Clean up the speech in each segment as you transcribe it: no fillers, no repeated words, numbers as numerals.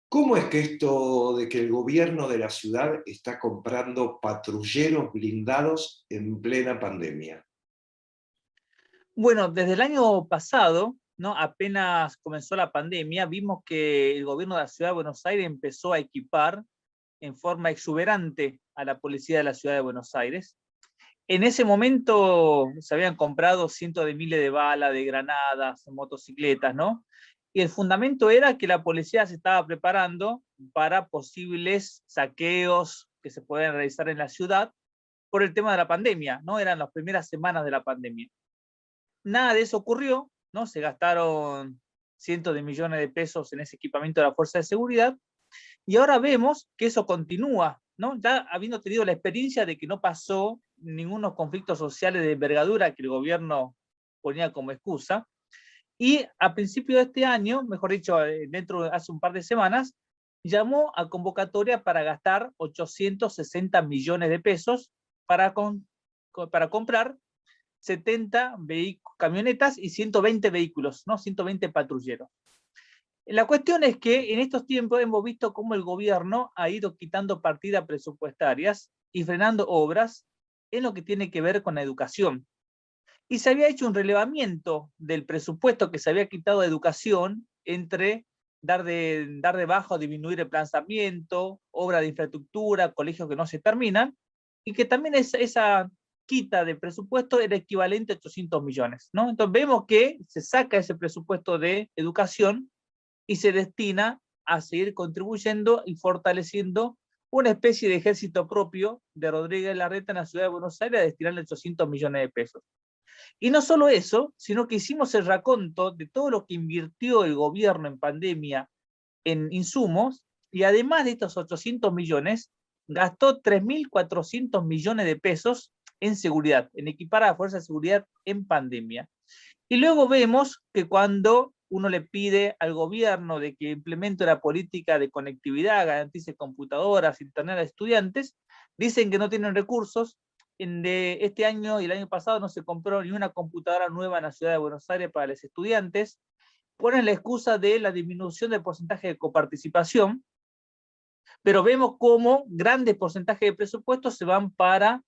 ¿Cómo es que esto de que el gobierno de la ciudad está comprando patrulleros blindados en plena pandemia? Bueno, desde el año pasado, ¿no? Apenas comenzó la pandemia, vimos que el gobierno de la ciudad de Buenos Aires empezó a equipar en forma exuberante a la policía de la ciudad de Buenos Aires. En ese momento se habían comprado cientos de miles de balas, de granadas, motocicletas, ¿no? Y el fundamento era que la policía se estaba preparando para posibles saqueos que se pueden realizar en la ciudad por el tema de la pandemia, ¿no? Eran las primeras semanas de la pandemia. Nada de eso ocurrió, ¿no? Se gastaron cientos de millones de pesos en ese equipamiento de la fuerza de seguridad y ahora vemos que eso continúa, ¿no? Ya habiendo tenido la experiencia de que no pasó ningunos conflictos sociales de envergadura que el gobierno ponía como excusa, y a principio de este año, mejor dicho, dentro de hace un par de semanas, llamó a convocatoria para gastar 860 millones de pesos para comprar 70 camionetas y 120 vehículos, ¿no? 120 patrulleros. La cuestión es que en estos tiempos hemos visto cómo el gobierno ha ido quitando partidas presupuestarias y frenando obras en lo que tiene que ver con la educación. Y se había hecho un relevamiento del presupuesto que se había quitado de educación entre dar de baja o disminuir el planzamiento, obra de infraestructura, colegios que no se terminan, y que también esa quita de presupuesto era equivalente a 800 millones, ¿no? Entonces vemos que se saca ese presupuesto de educación y se destina a seguir contribuyendo y fortaleciendo una especie de ejército propio de Rodríguez Larreta en la ciudad de Buenos Aires a destinarle 800 millones de pesos. Y no solo eso, sino que hicimos el raconto de todo lo que invirtió el gobierno en pandemia en insumos, y además de estos 800 millones, gastó 3.400 millones de pesos en seguridad, en equipar a la fuerza de seguridad en pandemia. Y luego vemos que cuando uno le pide al gobierno de que implemente una política de conectividad, garantice computadoras, internet a estudiantes, dicen que no tienen recursos. De este año y el año pasado no se compró ni una computadora nueva en la ciudad de Buenos Aires para los estudiantes. Ponen la excusa de la disminución del porcentaje de coparticipación, pero vemos cómo grandes porcentajes de presupuestos se van para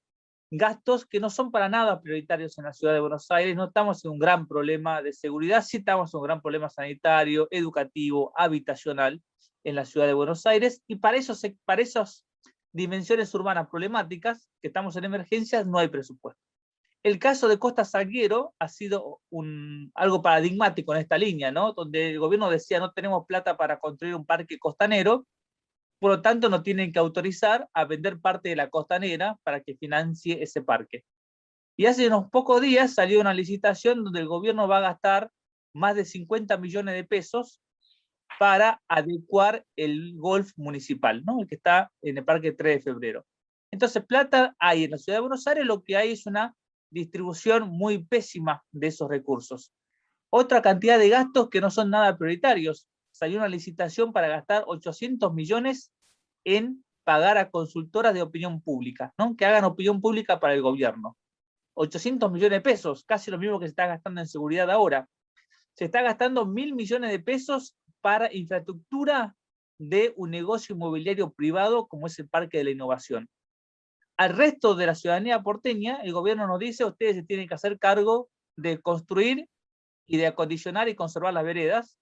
gastos que no son para nada prioritarios en la ciudad de Buenos Aires. No estamos en un gran problema de seguridad, sí estamos en un gran problema sanitario, educativo, habitacional en la ciudad de Buenos Aires, y para esas dimensiones urbanas problemáticas que estamos en emergencias no hay presupuesto. El caso de Costa Salguero ha sido algo paradigmático en esta línea, ¿no? Donde el gobierno decía no tenemos plata para construir un parque costanero, por lo tanto no tienen que autorizar a vender parte de la costanera para que financie ese parque. Y hace unos pocos días salió una licitación donde el gobierno va a gastar más de 50 millones de pesos para adecuar el golf municipal, ¿no? El que está en el Parque 3 de Febrero. Entonces, plata hay en la ciudad de Buenos Aires, lo que hay es una distribución muy pésima de esos recursos. Otra cantidad de gastos que no son nada prioritarios. Salió una licitación para gastar 800 millones en pagar a consultoras de opinión pública, ¿no? Que hagan opinión pública para el gobierno. 800 millones de pesos, casi lo mismo que se está gastando en seguridad ahora. Se está gastando 1.000 millones de pesos para infraestructura de un negocio inmobiliario privado como es el Parque de la Innovación. Al resto de la ciudadanía porteña, el gobierno nos dice, ustedes se tienen que hacer cargo de construir y de acondicionar y conservar las veredas,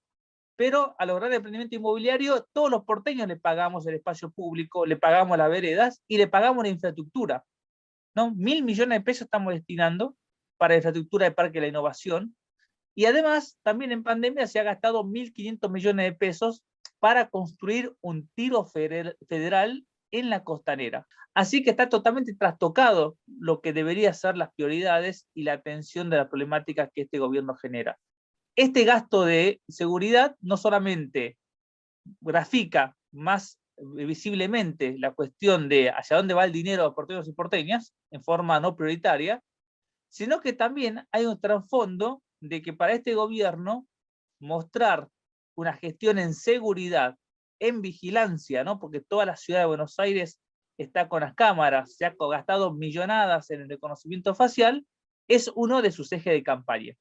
pero a los grandes emprendimientos inmobiliarios, todos los porteños le pagamos el espacio público, le pagamos las veredas y le pagamos la infraestructura, ¿no? 1.000 millones de pesos estamos destinando para la infraestructura del Parque de la Innovación, y además también en pandemia se ha gastado 1.500 millones de pesos para construir un tiro federal en la costanera. Así que está totalmente trastocado lo que debería ser las prioridades y la atención de las problemáticas que este gobierno genera. Este gasto de seguridad no solamente grafica más visiblemente la cuestión de hacia dónde va el dinero de porteños y porteñas en forma no prioritaria, sino que también hay un trasfondo de que para este gobierno mostrar una gestión en seguridad, en vigilancia, ¿no? Porque toda la ciudad de Buenos Aires está con las cámaras, se ha gastado millonadas en el reconocimiento facial, es uno de sus ejes de campaña.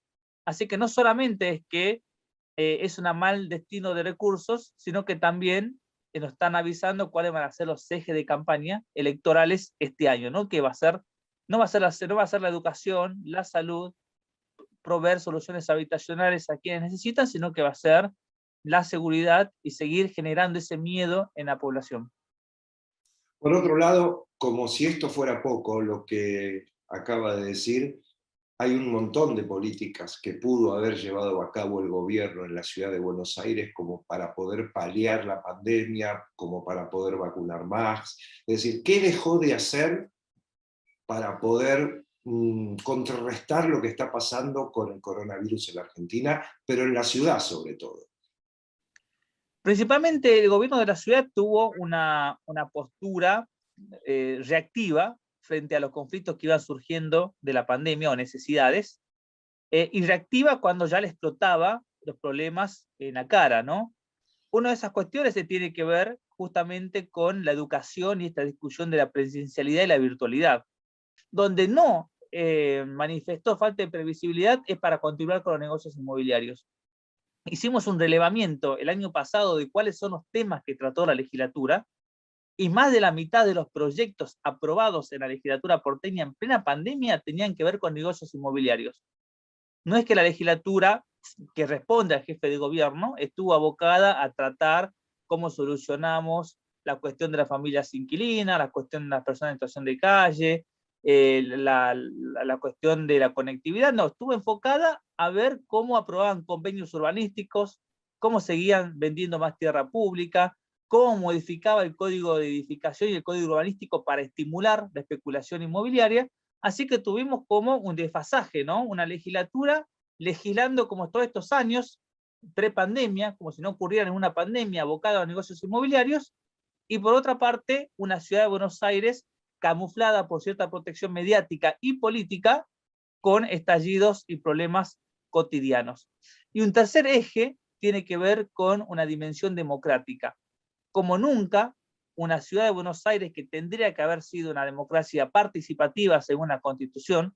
Así que no solamente es que es un mal destino de recursos, sino que también nos están avisando cuáles van a ser los ejes de campaña electorales este año, ¿no? Que va a ser, no va a ser la educación, la salud, proveer soluciones habitacionales a quienes necesitan, sino que va a ser la seguridad y seguir generando ese miedo en la población. Por otro lado, como si esto fuera poco, lo que acaba de decir, hay un montón de políticas que pudo haber llevado a cabo el gobierno en la ciudad de Buenos Aires como para poder paliar la pandemia, como para poder vacunar más. Es decir, ¿qué dejó de hacer para poder contrarrestar lo que está pasando con el coronavirus en la Argentina, pero en la ciudad sobre todo? Principalmente el gobierno de la ciudad tuvo una postura reactiva frente a los conflictos que iban surgiendo de la pandemia o necesidades, y reactiva cuando ya le explotaba los problemas en la cara, ¿no? Una de esas cuestiones se tiene que ver justamente con la educación y esta discusión de la presencialidad y la virtualidad. Donde no manifestó falta de previsibilidad es para continuar con los negocios inmobiliarios. Hicimos un relevamiento el año pasado de cuáles son los temas que trató la legislatura, y más de la mitad de los proyectos aprobados en la legislatura porteña en plena pandemia tenían que ver con negocios inmobiliarios. No es que la legislatura, que responde al jefe de gobierno, estuvo abocada a tratar cómo solucionamos la cuestión de las familias inquilinas, la cuestión de las personas en situación de calle, la cuestión de la conectividad. No, estuvo enfocada a ver cómo aprobaban convenios urbanísticos, cómo seguían vendiendo más tierra pública, cómo modificaba el código de edificación y el código urbanístico para estimular la especulación inmobiliaria. Así que tuvimos como un desfasaje, ¿no? Una legislatura legislando como todos estos años, pre-pandemia, como si no ocurriera en una pandemia, abocada a negocios inmobiliarios, y por otra parte, una ciudad de Buenos Aires camuflada por cierta protección mediática y política, con estallidos y problemas cotidianos. Y un tercer eje tiene que ver con una dimensión democrática. Como nunca, una ciudad de Buenos Aires que tendría que haber sido una democracia participativa según la Constitución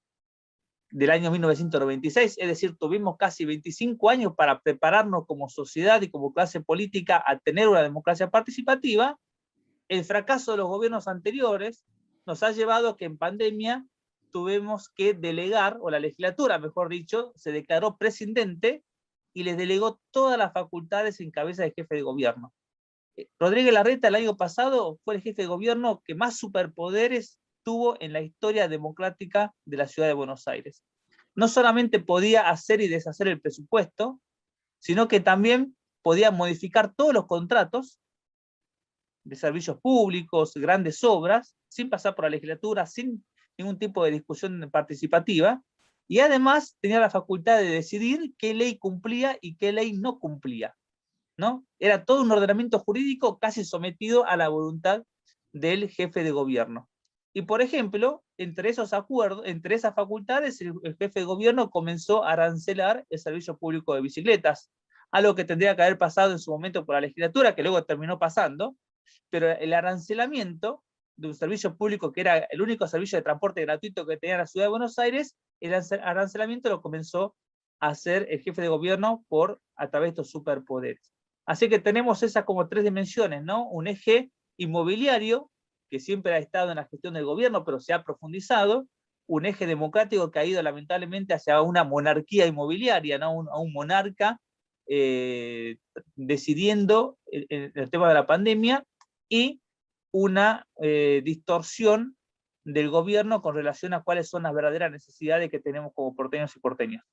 del año 1996, es decir, tuvimos casi 25 años para prepararnos como sociedad y como clase política a tener una democracia participativa. El fracaso de los gobiernos anteriores nos ha llevado a que en pandemia tuvimos que delegar, o la legislatura, mejor dicho, se declaró prescindente y les delegó todas las facultades en cabeza del jefe de gobierno. Rodríguez Larreta el año pasado fue el jefe de gobierno que más superpoderes tuvo en la historia democrática de la ciudad de Buenos Aires. No solamente podía hacer y deshacer el presupuesto, sino que también podía modificar todos los contratos de servicios públicos, grandes obras, sin pasar por la legislatura, sin ningún tipo de discusión participativa, y además tenía la facultad de decidir qué ley cumplía y qué ley no cumplía, ¿no? Era todo un ordenamiento jurídico casi sometido a la voluntad del jefe de gobierno. Y por ejemplo, entre esos acuerdos, entre esas facultades, el jefe de gobierno comenzó a arancelar el servicio público de bicicletas, algo que tendría que haber pasado en su momento por la legislatura, que luego terminó pasando, pero el arancelamiento de un servicio público que era el único servicio de transporte gratuito que tenía la ciudad de Buenos Aires, el arancelamiento lo comenzó a hacer el jefe de gobierno a través de estos superpoderes. Así que tenemos esas como tres dimensiones, ¿no? Un eje inmobiliario, que siempre ha estado en la gestión del gobierno, pero se ha profundizado, un eje democrático que ha ido lamentablemente hacia una monarquía inmobiliaria, ¿no? A un monarca decidiendo el tema de la pandemia, y una distorsión del gobierno con relación a cuáles son las verdaderas necesidades que tenemos como porteños y porteñas.